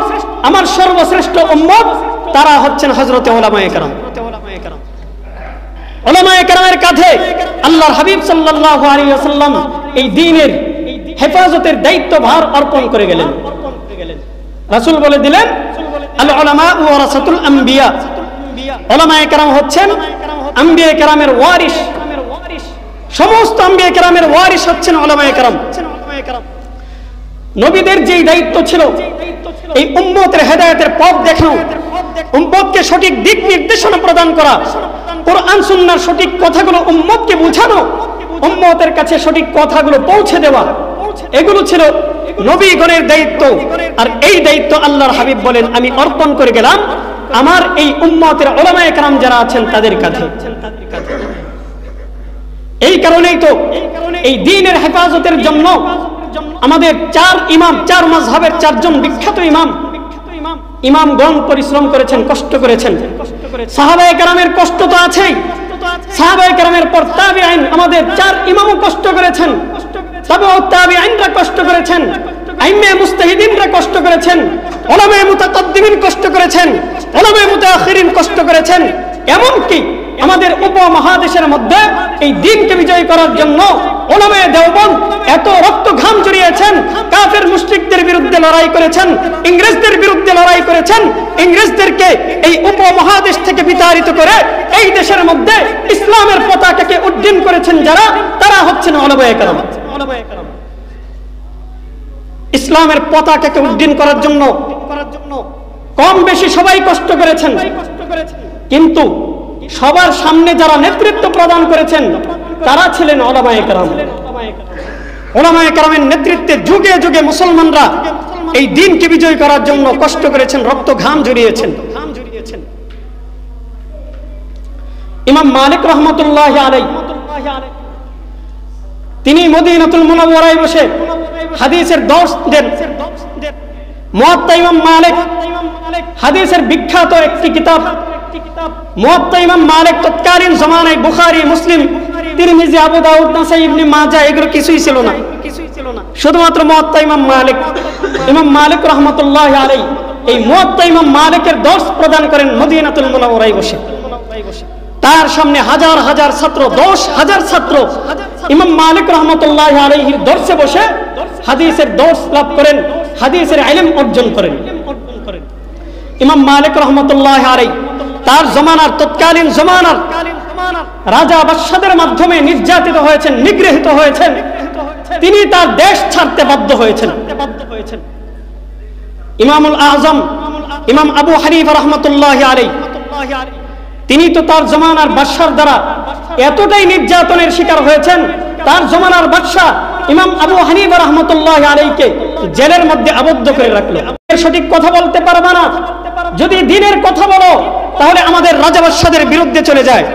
আমার সর্বশ্রেষ্ঠ উম্মত, তারা হচ্ছেন হযরতে উলামায়ে কেরাম। উলামায়ে কেরামের কাঁধে আল্লাহর হাবিব সাল্লাল্লাহু আলাইহি ওয়াসাল্লাম এই দ্বীনের হেফাজতের দায়িত্ব ভার অর্পণ করে গেলেন। রাসূল বলে দিলেন আল উলামা ওয়ারাসাতুল আম্বিয়া, উলামায়ে কেরাম হচ্ছেন আম্বিয়া কেরামের ওয়ারিস, সমস্ত আম্বিয়া কেরামের ওয়ারিস হচ্ছেন উলামায়ে কেরাম। নবীদের যেই দায়িত্ব ছিল এই উম্মতের হেদায়েতের পথ দেখানো, উম্মতকে সঠিক দিক নির্দেশনা প্রদান করা, কোরআন সুন্নাহর সঠিক কথাগুলো উম্মতকে বোঝানো, উম্মতের কাছে সঠিক কথাগুলো পৌঁছে দেওয়া, এগুলো ছিল নবীগণের দায়িত্ব। আর এই দায়িত্ব আল্লাহর হাবিব বলেন আমি অর্পণ করে গেলাম আমার এই উম্মতের উলামায়ে কেরাম যারা আছেন তাদের কাছে। এই কারণেই তো এই দ্বীনের হেফাজতের জন্য আমাদের চার ইমাম, চার মাযহাবের চারজন বিখ্যাত ইমামগণ পরিশ্রম করেছেন, কষ্ট করেছেন। সাহাবায়ে কেরামের কষ্ট তো আছেই, সাহাবায়ে কেরামের পর তাবিঈন আমাদের চার ইমামও কষ্ট করেছেন, তাবেউ তাবিঈনরা কষ্ট করেছেন, আইম্মে মুজতাহিদিনরা কষ্ট করেছেন, উলামায়ে মুতাকাদ্দিমিন কষ্ট করেছেন, উলামায়ে মুতাআখিরিন কষ্ট করেছেন। এমনকি আমাদের উপমহাদেশের মধ্যে এই দ্বীনকে বিজয় করার জন্য উলামায়ে দেওবন্দ এত রক্ত ঘাম ঝরিয়েছেন, কাফের মুশরিকদের বিরুদ্ধে লড়াই করেছেন, ইংরেজদের বিরুদ্ধে লড়াই করেছেন, ইংরেজদেরকে এই উপমহাদেশ থেকে বিতাড়িত করে এই দেশের মধ্যে ইসলামের পতাকাকে উড্ডীন করেছেন যারা, তারা হচ্ছেন উলামায়ে কেরাম। ইসলামের পতাকাকে উড্ডীন করার জন্য কম বেশি সবাই কষ্ট করেছেন, কিন্তু সবার সামনে যারা নেতৃত্ব প্রদান করেছেন তারা ছিলেন উলামায়ে কেরাম। উলামায়ে কেরামের নেতৃত্বে যুগে যুগে মুসলমানরা এই দ্বীনকে বিজয় করার জন্য কষ্ট করেছেন, রক্ত ঘাম ঝরিয়েছেন। ইমাম মালিক রাহমাতুল্লাহি আলাইহি তিনি মদিনাতুল মুনাওয়ারায় বসে হাদিসের দর্স দেন। মুয়াত্তা ইমাম মালিক হাদিসের বিখ্যাত একটি কিতাব। মুয়াত্তা ইমাম মালিক তৎকালীন জামানায় বুখারী, মুসলিম, তিরমিজি, আবু দাউদ, নাসাই, ইবনে মাজাহ এগুলো কিছুই ছিল না, শুধুমাত্র মুয়াত্তা ইমাম মালিক রাহমাতুল্লাহি আলাইহি এই মুয়াত্তা ইমাম মালিকের দর্স প্রদান করেন মদিনাতুল মুনাওয়ারায় বসে। তার সামনে হাজার হাজার ছাত্র, 10,000 ছাত্র ইমাম মালিক রাহমাতুল্লাহি আলাইহির দর্সে বসে হাদিসের দর্স লাভ করেন, হাদিসের ইলম অর্জন করেন। ইমাম মালিক রাহমাতুল্লাহি আলাইহি তার জমানার, তৎকালীন জমানার রাজা বাদশাদের মাধ্যমে নির্যাতিত হয়েছেন, নিগৃহীত হয়েছেন, তিনি তার দেশ ছাড়তে বাধ্য হয়েছেন। ইমামুল আযম ইমাম আবু হানিফা রাহমাতুল্লাহি আলাইহি তিনি তো তার জমানার বাদশার দ্বারা এতটাই নির্যাতনের শিকার হয়েছেন, তার জমানার বাদশা ইমাম আবু হানিফা রাহমাতুল্লাহি আলাইহিকে জেলের মধ্যে আবদ্ধ করে রাখলো। সঠিক কথা বলতে পারবে না, যদি দ্বীনের কথা বলো তাহলে আমাদের রাজা বাদশাদের বিরুদ্ধে চলে যায়।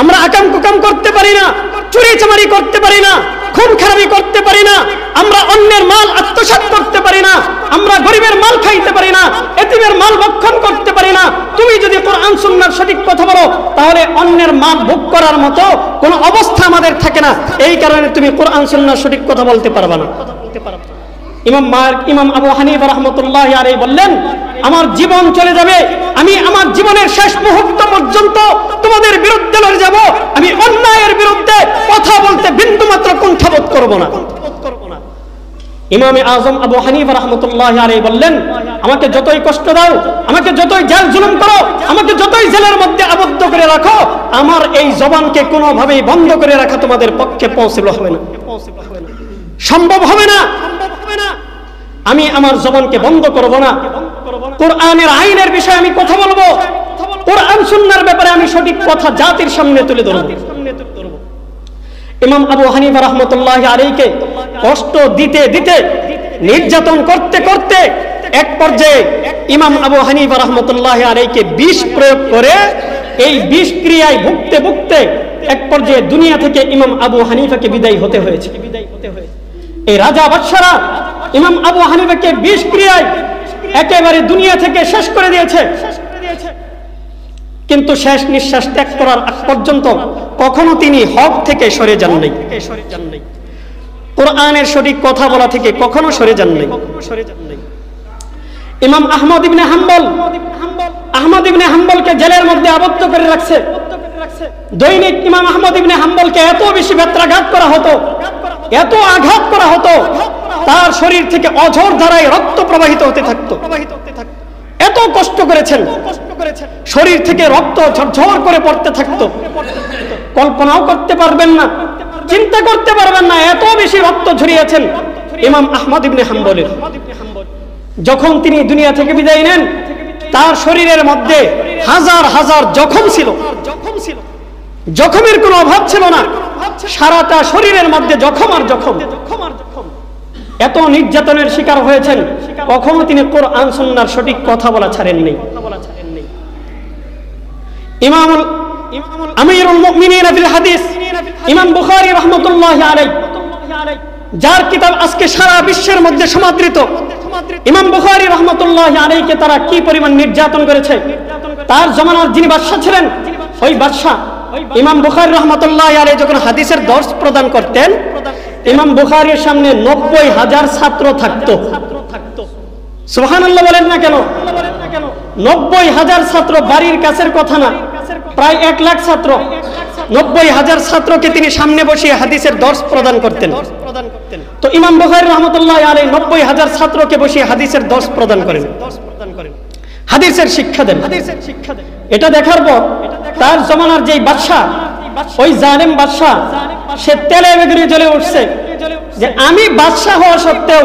আমরা আকাম কুকাম করতে পারি না, চুরি চামারি করতে পারি না, খুন খারাপি করতে পারি না, আমরা অন্যের মাল আত্মসাৎ করতে পারি না, আমরা গরিবের মাল খাইতে পারি না, এতিমের মাল ভক্ষণ করতে পারি না। তুমি যদি কোরআন সুন্নাহর সঠিক কথা বলো তাহলে অন্যের মাল ভোগ করার মতো কোনো অবস্থা আমাদের থাকে না। এই কারণে তুমি কোরআন সুন্নাহর সঠিক কথা বলতে পারবে না। ইমাম আবু হানিফা রাহমাতুল্লাহি আলাইহি বললেন আমার জীবন চলে যাবে, আমি আমার জীবনের শেষ মুহূর্ত পর্যন্ত তোমাদের বিরুদ্ধে লড়ে যাব, আমি অন্যায়ের বিরুদ্ধে কথা বলতে বিন্দুমাত্র কুণ্ঠাবোধ করব না। ইমামে আজম আবু হানিফা রাহমাতুল্লাহি আলাইহি বললেন, আমাকে যতই কষ্ট দাও, আমাকে যতই জেল জুলুম করো, আমাকে যতই জেলের মধ্যে আবদ্ধ করে রাখো, আমার এই জবানকে কোনোভাবেই বন্ধ করে রাখা তোমাদের পক্ষে পসিবল হবে না, সম্ভব হবে না। আমি আমার জবানকে বন্ধ করব না। কোরআনের আইনের বিষয়ে আমি কথা বলবো, কোরআন সুন্নাহর ব্যাপারে আমি সঠিক কথা জাতির সামনে তুলে ধরব। ইমাম আবু হানিফা রাহমাতুল্লাহি আলাইহিকে কষ্ট দিতে দিতে, নির্যাতন করতে করতে এক পর্যায়ে ইমাম আবু হানিফা রাহমাতুল্লাহি আলাইহিকে বিষ প্রয়োগ করে, এই বিষ ক্রিয়ায় ভুগতে ভুগতে এক পর্যায়ে দুনিয়া থেকে ইমাম আবু হানিফাকে বিদায় হতে হয়েছে। এই রাজা বাদশারা ইমাম আবু হানিফাকে বিষ ক্রিয়ায় একেবারে দুনিয়া থেকে শেষ করে দিয়েছে। কিন্তু শেষ নিঃশ্বাস ত্যাগ করার আগ পর্যন্ত কখনো তিনি হক থেকে সরে যান নাই, কোরআনের সঠিক কথা বলা থেকে কখনো সরে যান নাই। ইমাম আহমদ ইবনে হাম্বলকে জেলের মধ্যে আবদ্ধ করে রাখছে। দৈনিক ইমাম আহমদ ইবনে হাম্বলকে এত বেশি বেত্রাঘাত করা হতো, এত আঘাত করা হতো, তার শরীর থেকে অঝোর ধারায় রক্ত প্রবাহিত হতে থাকতো। এত কষ্ট করেছেন, শরীর থেকে রক্ত ঝরঝর করে পড়তে থাকতো। কল্পনাও করতে পারবেন না, চিন্তা করতে পারবেন না, এত বেশি রক্ত ঝরিয়েছেন ইমাম আহমদ ইবনে হাম্বলের। যখন তিনি দুনিয়া থেকে বিদায় নেন, তার শরীরের মধ্যে হাজার হাজার জখম ছিল, জখমের কোনো অভাব ছিল না, সারাটা শরীরের মধ্যে জখম আর জখম। এত নির্যাতনের শিকার হয়েছেন, কখনো তিনি কোরআন সুন্নাহর সঠিক কথা বলা ছাড়েননি। আমিরুল মুমিনিন ফিল হাদিস ইমাম বুখারী রাহমাতুল্লাহি আলাইহি, যার কিতাব আজকে সারা বিশ্বের মধ্যে সমাদৃত, ইমাম বুখারী রাহমাতুল্লাহি আলাইহিকে তারা কি পরিমাণ নির্যাতন করেছে। তার জামানার যিনি বাদশা ছিলেন, ওই বাদশা ইমাম বুখারী রাহমাতুল্লাহি আলাইহি যখন হাদিসের দর্স প্রদান করতেন, ইমাম বুখারীর সামনে 90,000 ছাত্র থাকতো। সুবহানাল্লাহ বলেন না কেন? 90,000 ছাত্র বাড়ির কাছের কথা না, প্রায় 1 লাখ ছাত্র। 90,000 ছাত্রকে তিনি সামনে বসিয়ে হাদিসের দর্স প্রদান করতেন। তো ইমাম বুখারী রাহমাতুল্লাহি আলাইহি 90,000 ছাত্রকে বসিয়ে হাদিসের দর্স প্রদান করেন, হাদিসের শিক্ষা দেন। এটা দেখার পর তার জমানার যেই বাদশা, ওই জালেম বাদশা, সে তেলে বেগুনে জ্বলে উঠছে যে আমি বাদশা হওয়া সত্ত্বেও,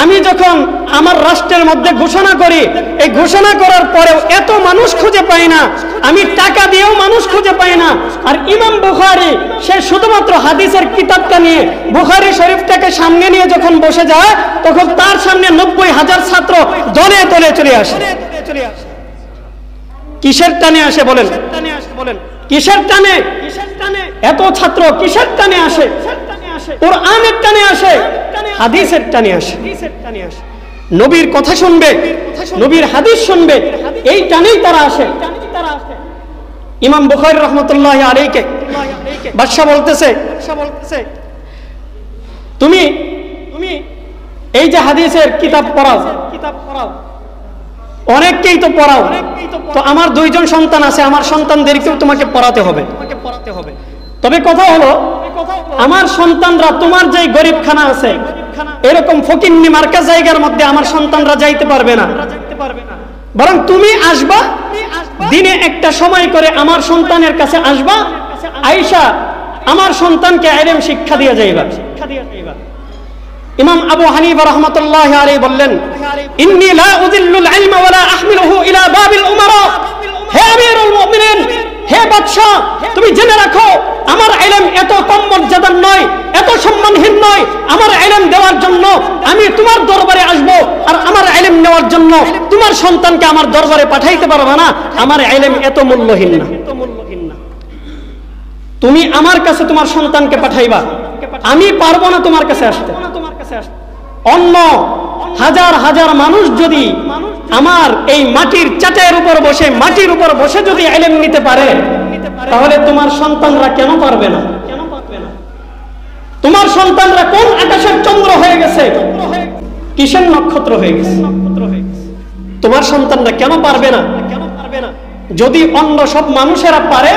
আমি যখন আমার রাষ্ট্রের মধ্যে ঘোষণা করি, এই ঘোষণা করার পরেও এত মানুষ খুঁজে পাই না, আমি টাকা দিয়েও মানুষ খুঁজে পাই না। আর ইমাম বুখারী সে শুধুমাত্র হাদিসের কিতাবটা নিয়ে, বুখারী শরীফটাকে সামনে নিয়ে যখন বসে যায়, তখন তার সামনে 90,000 ছাত্র দলে দলে চলে আসে। কিসের টানে আসে বলেন? কিসের টানে? এত ছাত্র কিসের টানে আসে? কোরআনের টানে আসে, হাদিসের টানে আসে। নবীর কথা শুনবে, নবীর হাদিস শুনবে, এই টানেই তারা আসে। ইমাম বুখারী রাহমাতুল্লাহি আলাইহিকে বাদশা বলতেছে, তুমি এই যে হাদিসের কিতাব পড়াও, অনেককেই তো পড়াও, তো আমার 2 জন সন্তান আছে, আমার সন্তানদেরকেও তোমাকে পড়াতে হবে। তবে কথা হলো, আমার সন্তানরা তোমার যে গরিবখানা আছে, এরকম ফকিন্নি মার্কা জায়গার মধ্যে আমার সন্তানরা যাইতে পারবে না, বরং তুমি আসবা, দিনে একটা সময় করে আমার সন্তানের কাছে আসবা, আয়েশা আমার সন্তানকে ইলম শিক্ষা দিয়ে যাইবা। ইমাম আবু হানিফা রাহমাতুল্লাহি আলাইহি বললেন, ইন্নী লা উযিল্লুল ইলমা ওয়া লা আহমিলুহু ইলা বাবিল উমারা। হে আমিরুল মুমিনিন, হে বাদশা, তুমি জেনে রাখো, আমার ইলম এত কম মর্যাদার নয়, এত সম্মানহীন নয়। আমার ইলম দেওয়ার জন্য আমি তোমার দরবারে আসব, আর আমার ইলম নেওয়ার জন্য তোমার সন্তানকে আমার দরবারে পাঠাইতে পারবে না। আমার ইলম এত মূল্যহীন না। তুমি আমার কাছে তোমার সন্তানকে পাঠাইবা, আমি পারবো না তোমার কাছে আসতে। অন্য হাজার হাজার মানুষ যদি আমার এই মাটির চাটাইয়ের উপর বসে, মাটির উপর বসে যদি ইলম নিতে পারে, তাহলে তোমার সন্তানরা কেন পারবে না? তোমার সন্তানরা কোন আকাশের চন্দ্র হয়ে গেছে, কিসের নক্ষত্র হয়ে গেছে? তোমার সন্তানরা কেন পারবে না? যদি অন্য সব মানুষেরা পারে,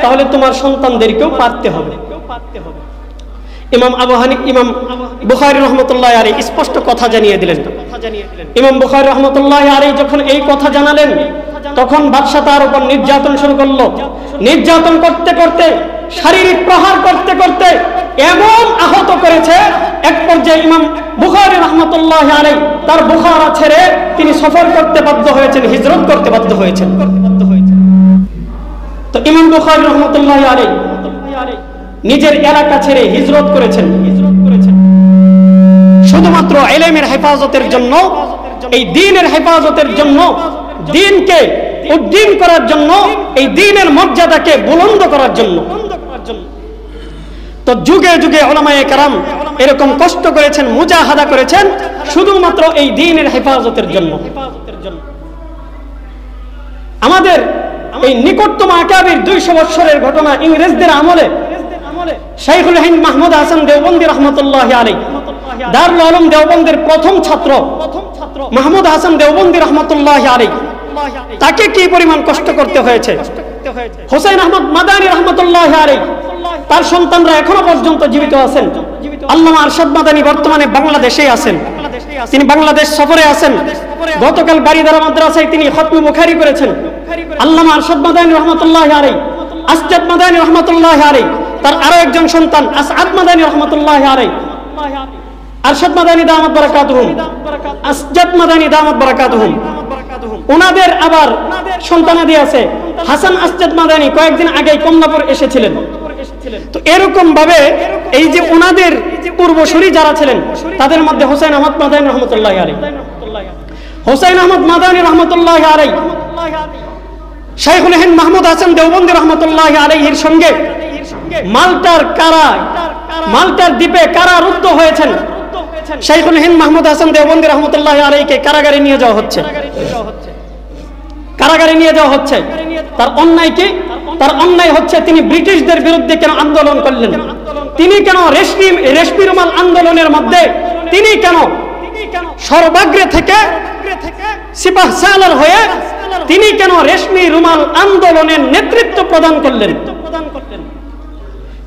তাহলে তোমার সন্তানদেরকেও পারতে হবে। ইমাম বুখারী রাহমাতুল্লাহি আলাইহি স্পষ্ট কথা জানিয়ে দিলেন। ইমাম বুখারী রাহমাতুল্লাহি আলাইহি যখন এই কথা জানালেন, তখন বাদশা তার উপর নির্যাতন শুরু করলো। নির্যাতন করতে করতে, শারীরিক প্রহার করতে করতে এমন আহত করেছে, এক পর্যায়ে ইমাম বুখারী রাহমাতুল্লাহি আলাইহি তার বুখারা ছেড়ে তিনি সফর করতে বাধ্য হয়েছেন, হিজরত করতে বাধ্য হয়েছেন। তো ইমাম বুখারী রাহমাতুল্লাহি আলাইহি নিজের এলাকা ছেড়ে হিজরত করেছেন শুধুমাত্র ইলমের হেফাজতের জন্য, এই দ্বীনের হেফাজতের জন্য, দ্বীনকে উদ্দীন করার জন্য, এই দ্বীনের মর্যাদাকে বুলন্দ করার জন্য। তো যুগে যুগে উলামায়ে কেরাম এরকম কষ্ট করেছেন, মুজাহাদা করেছেন শুধুমাত্র এই দ্বীনের হেফাজতের জন্য। আমাদের এই নিকটতম আকাবির 200 বছরের ঘটনা, ইংরেজদের আমলে শাইখুল হিন্দ মাহমুদ হাসান দেওবন্দি রাহমাতুল্লাহি আলাইহি, দারুল উলুম দেওবন্দের প্রথম ছাত্র মাহমুদ হাসান দেওবন্দি রাহমাতুল্লাহি আলাইহি, তাকে কি পরিমাণ কষ্ট করতে হয়েছে। হোসেন আহমদ মাদানী রাহমাতুল্লাহি আলাইহি, তার সন্তানরা এখনো পর্যন্ত জীবিত আছেন। আল্লামা আরশাদ মাদানী বর্তমানে বাংলাদেশেই আছেন, তিনি বাংলাদেশ সফরে আছেন। গতকাল বাড়িধারা মাদ্রাসায় তিনি খতমে বুখারী করেছেন। আল্লামা আরশাদ মাদানী রাহমাতুল্লাহি আলাইহি, আসজাদ মাদানী রাহমাতুল্লাহি আলাইহি, তার আরো একজন সন্তান আসআদ মাদানী রাহমাতুল্লাহি আলাইহি, আরশাদ মাদানী দামাত বারাকাতুহুম, আসজাদ মাদানী দামাত বারাকাতুহুম, ওনাদের আবার সন্তানাদি আছে। হাসান আসজাদ মাদানী কয়েকদিন আগে কমলাপুর এসেছিলেন। তো এরকম ভাবে এই যে ওনাদের পূর্বসূরি যারা ছিলেন, তাদের মধ্যে হোসেন আহমদ মাদানী রাহমাতুল্লাহি আলাইহি, হোসেন আহমদ মাদানী রাহমাতুল্লাহি আলাইহি শাইখুল হিন্দ মাহমুদ হাসান দেওবন্দি রাহমাতুল্লাহি আলাইহির সঙ্গে মাল্টার দ্বীপে কারারুদ্ধ হয়েছেন। শাইখুল হিন্দ মাহমুদ হাসান দেওবন্দি রাহমাতুল্লাহি আলাইহিকে কারাগারে নিয়ে যাওয়া হচ্ছে, কারাগারে নিয়ে যাওয়া হচ্ছে। তার অন্যায় কি? তার অন্যায় হচ্ছে তিনি ব্রিটিশদের বিরুদ্ধে কেন আন্দোলন করলেন, তিনি কেন রেশমি রুমাল আন্দোলনের মধ্যে তিনি কেন সর্বাগ্রে থেকে সিপাহ সালার হয়ে তিনি কেন রেশমি রুমাল আন্দোলনের নেতৃত্ব প্রদান করলেন।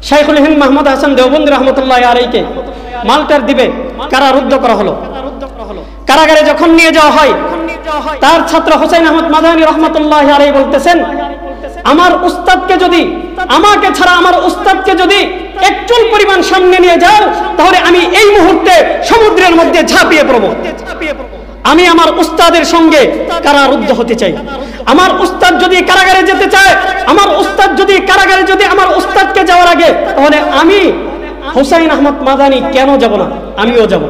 শাইখুল হিন্দ মাহমুদ হাসান দেওবন্দি রাহমাতুল্লাহি আলাইহিকে মাল্টার দ্বীপে কারারুদ্ধ করা হলো। কারাগারে যখন নিয়ে যাওয়া হয়, তার ছাত্র হোসেন আহমদ মাদানী রাহমাতুল্লাহি আলাইহি বলতেছেন, আমার উস্তাদকে যদি, আমাকে ছাড়া আমার উস্তাদকে যদি একচুল পরিমাণ সামনে নিয়ে যাও, তাহলে আমি এই মুহূর্তে সমুদ্রের মধ্যে ঝাঁপিয়ে পড়ব। আমি আমার উস্তাদের সঙ্গে কারারুদ্ধ হতে চাই। আমার উস্তাদ যদি কারাগারে যেতে চায়, আমার উস্তাদ যদি কারাগারে, যদি আমার উস্তাদকে যাওয়ার আগে, তাহলে আমি হোসেন আহমদ মাদানী কেন যাব না? আমিও যাব।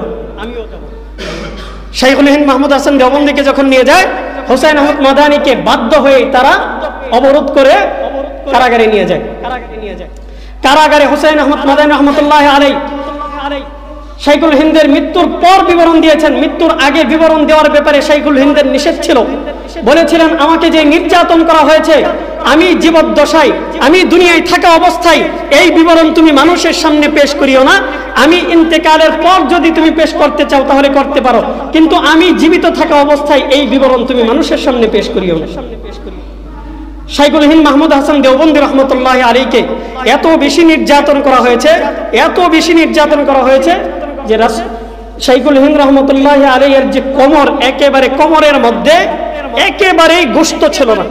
শাইখুল হিন্দ মাহমুদ হাসান দেওবন্দিকে যখন নিয়ে যায়, হোসেন আহমদ মাদানীকে বাধ্য হয়ে তারা অবরোধ করে কারাগারে নিয়ে যায়। কারাগারে হোসেন আহমদ মাদানী রাহমাতুল্লাহি আলাইহি শাইখুল হিন্দের মৃত্যুর পর বিবরণ দিয়েছেন। মৃত্যুর আগে বিবরণ দেওয়ার ব্যাপারে শাইখুল হিন্দের নিষেধ ছিল। বলেছিলেন, আমাকে যে নির্যাতন করা হয়েছে, আমি জীবদ্দশায়, আমি দুনিয়ায় থাকা অবস্থায় এই বিবরণ তুমি মানুষের সামনে পেশ করিও না। আমি ইন্তেকালের পর যদি তুমি পেশ করতে চাও তাহলে করতে পারো, কিন্তু আমি জীবিত থাকা অবস্থায় এই বিবরণ তুমি মানুষের সামনে পেশ করিও না। শাইখুল হিন্দ মাহমুদ হাসান দেওবন্দি রাহমাতুল্লাহি আলাইহিকে এত বেশি নির্যাতন করা হয়েছে, এত বেশি নির্যাতন করা হয়েছে যে শাইখুল হিন্দ রাহমাতুল্লাহি আলাইহির যে কোমর, একেবারে কোমরের মধ্যে একেবারেই গোশত ছিল না,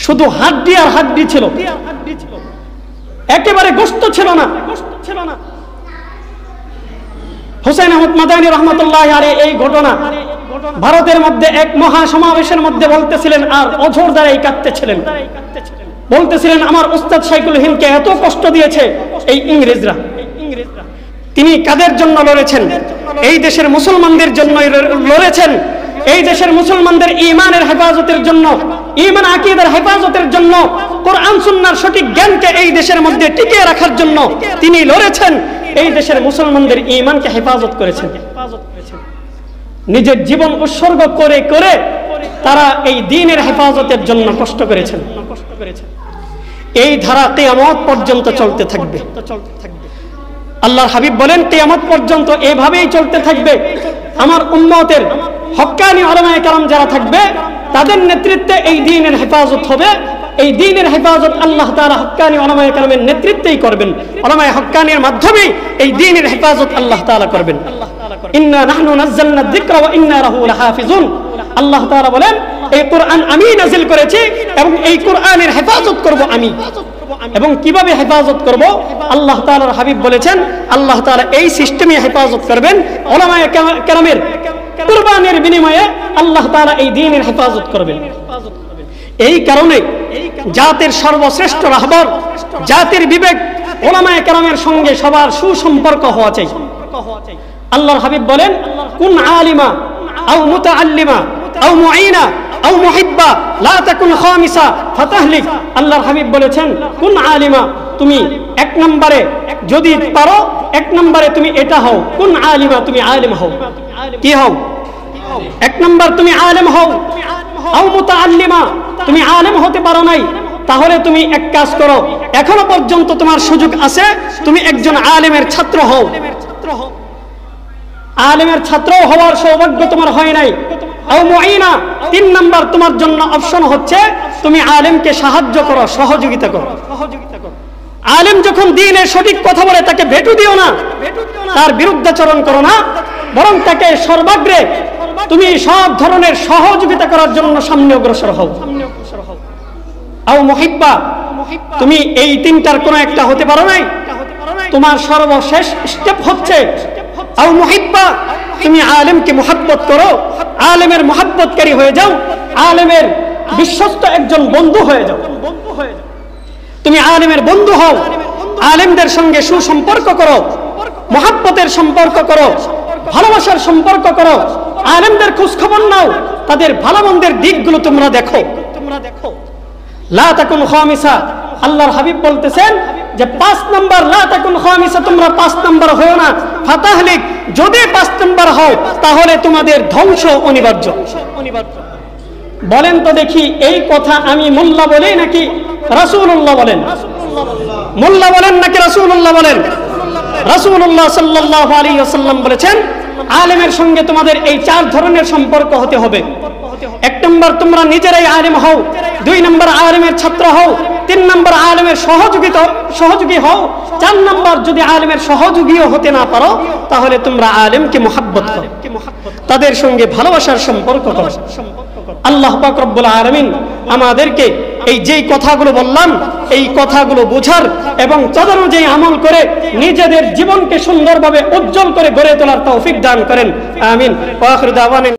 শুধু হাড্ডি আর হাড্ডি ছিল, একেবারে গোশত ছিল না। হোসেন আহমদ মাদানী রাহমাতুল্লাহি আলাইহি এই ঘটনা ভারতের মধ্যে এক মহা সমাবেশের মধ্যে বলতেছিলেন, আর অঝোর দ্বারাই কাঁদতেছিলেন। বলতেছিলেন, আমার উস্তাদ শাইখুল হিন্দকে এত কষ্ট দিয়েছে এই ইংরেজরা। তিনি কাদের জন্য লড়েছেন? এই দেশের মুসলমানদের জন্য লড়েছেন। এই দেশের মুসলমানদের ঈমানের হেফাজতের জন্য, ঈমান আকীদার হেফাজতের জন্য, কোরআন সুন্নাহর সঠিক জ্ঞানকে এই দেশের মধ্যে টিকিয়ে রাখার জন্য তিনি লড়েছেন। এই দেশের মুসলমানদের ঈমানকে হেফাজত করেছেন। নিজের জীবন উৎসর্গ করে করে তারা এই দ্বীনের হেফাজতের জন্য কষ্ট করেছেন। এই ধারা কিয়ামত পর্যন্ত চলতে থাকবে। আল্লাহর হাবিব বলেন, কিয়ামত পর্যন্ত এভাবেই চলতে থাকবে। আমার উম্মতের হক্কানি উলামায়ে কেরাম যারা থাকবে, তাদের নেতৃত্বে এই দ্বীনের হেফাজত হবে। এই দ্বীনের হেফাজত আল্লাহ তাআলা হক্কানি উলামায়ে কেরামের নেতৃত্বেই করবেন। উলামায়ে হক্কানির মাধ্যমে এই দ্বীনের হেফাজত আল্লাহ তাআলা করবেন। ইন্না নাহনু নাযালনা যিকরা ওয়া ইন্না লাহু লাহাফিজুন। আল্লাহ তাআলা বলেন, এই কোরআন আমি নাযিল করেছি এবং এই কোরআনের হেফাজত করব আমি। এবং কিভাবে হেফাজত করব? আল্লাহ তাআলার হাবিব বলেছেন, আল্লাহ তাআলা এই সিস্টেমে হেফাজত করবেন। উলামায়ে কেরামের কুরবানির বিনিময়ে আল্লাহ তাআলা এই দ্বীনের হেফাজত করবেন। এই কারণে জাতির সর্বশ্রেষ্ঠ রাহবার, জাতির বিবেক উলামায়ে কেরামের সঙ্গে সবার সুসম্পর্ক হওয়া চাই। আল্লাহর হাবিব বলেন, কুন আলিমা আও মুতাআল্লিমা আও মুঈনা আও মুহিব্বা লা তাকুন খামিসা ফাতাহলিক। আল্লাহর হাবিব বলেছেন, কুন আলিমা, তুমি এক নম্বরে যদি পারো, এক নম্বরে তুমি এটা হও, কুন আলিমা, তুমি আলেম হও। কি হও? এক নম্বর তুমি আলেম হও। আও মুতাআল্লিমা, তুমি আলেম হতে পারো নাই, তাহলে তুমি এক কাজ করো, এখনো পর্যন্ত তোমার সুযোগ আছে, তুমি একজন আলেমের ছাত্র হও। আলেমের ছাত্র হওয়ার সৌভাগ্য তোমার হয় নাই। আও মুঈনা, তিন নাম্বার তোমার জন্য অপশন হচ্ছে তুমি আলেমকে সাহায্য করো, সহযোগিতা করো। আলেম যখন দ্বীনের সঠিক কথা বলে তাকে ভেটু দিও না, তার বিরুদ্ধাচরণ করো না, বরং তাকে সর্বাগ্রে তুমি সব ধরনের সহযোগিতা করার জন্য সামনে অগ্রসর হও। আও মুহিব্বা, তুমি এই তিনটার কোনো একটা হতে পারো নাই, তোমার সর্বশেষ স্টেপ হচ্ছে আও মুহিব্বা, তুমি আলেমকে মুহাব্বত করো, আলেমের মুহাব্বতকারী হয়ে যাও, আলেমের বিশ্বস্ত একজন বন্ধু হয়ে যাও। তুমি আলেমের বন্ধু হও, আলেমদের সঙ্গে সুসম্পর্ক করো, মুহাব্বতের সম্পর্ক করো, ভালোবাসার সম্পর্ক করো, আলেমদের খোঁজ খবর নাও, তাদের ভালো মন্দের দিকগুলো তোমরা দেখো। লা তাকুন খামিসা, আল্লাহর হাবিব বলতেছেন যে 5 নাম্বার, লা তাকুন খামিসা, তোমরা 5 নাম্বার হও না, ফাতাহলিক, যদি 5 নাম্বার হও তাহলে তোমাদের ধ্বংস অনিবার্য। বলেন তো দেখি, এই কথা আমি মোল্লা বলি নাকি রাসূলুল্লাহ বলেন? মোল্লা বলেন নাকি রাসূলুল্লাহ বলেন? রাসূলুল্লাহ সাল্লাল্লাহু আলাইহি ওয়াসাল্লাম বলেছেন, আলেমের সঙ্গে তোমাদের এই 4 ধরনের সম্পর্ক হতে হবে। 1 নম্বর, তোমরা নিজেরাই আলেম হও। 2 নম্বর, আলেমের ছাত্র হও। 3 নম্বর, আলেমের সহযোগী হও। 4 নম্বর, যদি আলেমের সহযোগীও হতে না পারো তাহলে তোমরা আলেমকে মুহাব্বত করো, তাদের সঙ্গে ভালোবাসার সম্পর্ক করো। আল্লাহ পাক রব্বুল আলামিন আমাদেরকে এই যেই কথাগুলো বললাম, এই কথাগুলো বোঝার এবং তদনুযায়ী আমল করে নিজেদের জীবনকে সুন্দরভাবে উজ্জ্বল করে গড়ে তোলার তৌফিক দান করেন। আমিন। ওয়া আখিরু দাওয়ানা।